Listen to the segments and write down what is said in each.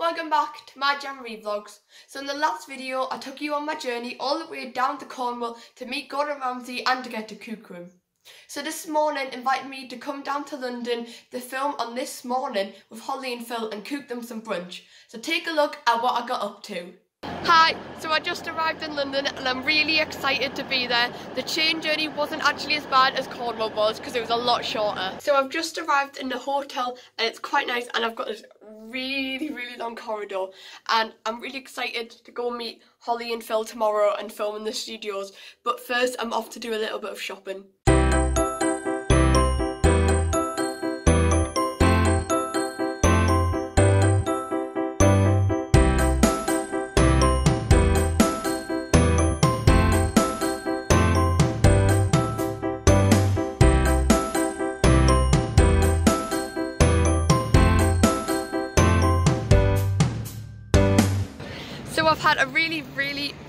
welcome back to my Jamboree vlogs. So in the last video I took you on my journey all the way down to Cornwall to meet Gordona and Ramsay and to get to Cook Room. So this morning invited me to come down to London to film on This Morning with Holly and Phil and cook them some brunch. So take a look at what I got up to. Hi, so I just arrived in London and I'm really excited to be there. The train journey wasn't actually as bad as Cornwall was because it was a lot shorter. So I've just arrived in the hotel and it's quite nice, and I've got this really long corridor, and I'm really excited to go meet Holly and Phil tomorrow and film in the studios. But first I'm off to do a little bit of shopping. So I've had a really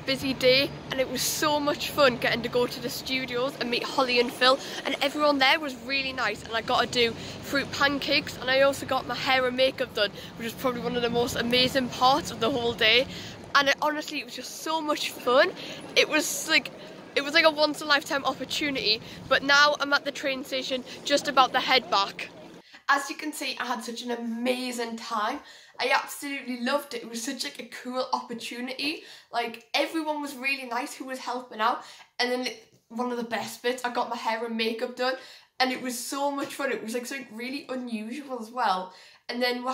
busy day and it was so much fun getting to go to the studios and meet Holly and Phil, and everyone there was really nice, and I got to do fruit pancakes, and I also got my hair and makeup done, which was probably one of the most amazing parts of the whole day. And honestly, it was just so much fun. It was like a once in a lifetime opportunity. But now I'm at the train station just about to head back. As you can see, I had such an amazing time. I absolutely loved it. It was such like a cool opportunity. Like, everyone was really nice who was helping out. And then one of the best bits, I got my hair and makeup done, and it was so much fun. It was like something really unusual as well. And then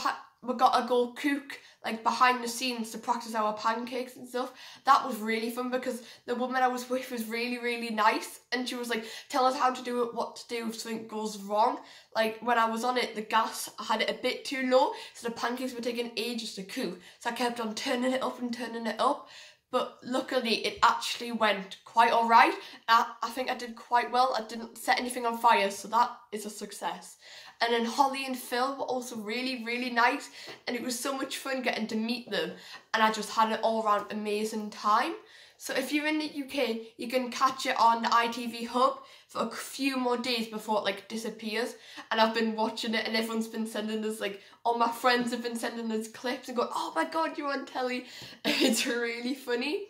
we got to go cook like behind the scenes to practice our pancakes and stuff. That was really fun because the woman I was with was really nice, and she was like, tell us how to do it, what to do if something goes wrong. Like, when I was on it, the gas, I had it a bit too low, so the pancakes were taking ages to cook, so I kept on turning it up and turning it up. But luckily it actually went quite alright. I think I did quite well. I didn't set anything on fire, so that is a success. And then Holly and Phil were also really nice, and it was so much fun getting to meet them, and I just had an all round amazing time. So if you're in the UK, you can catch it on the ITV Hub for a few more days before it like disappears. And I've been watching it, and everyone's been sending us, like, all my friends have been sending us clips and going, oh my god, you're on telly. It's really funny.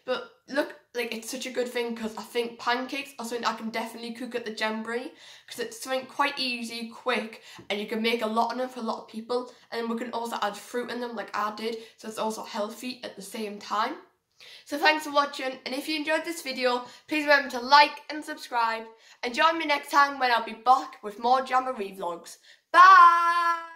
But look, like, it's such a good thing because I think pancakes are something I can definitely cook at the Jamboree, because it's something quite easy, quick, and you can make a lot of them for a lot of people. And then we can also add fruit in them like I did, so it's also healthy at the same time. So thanks for watching, and if you enjoyed this video, please remember to like and subscribe, and join me next time when I'll be back with more Jamboree vlogs. Bye!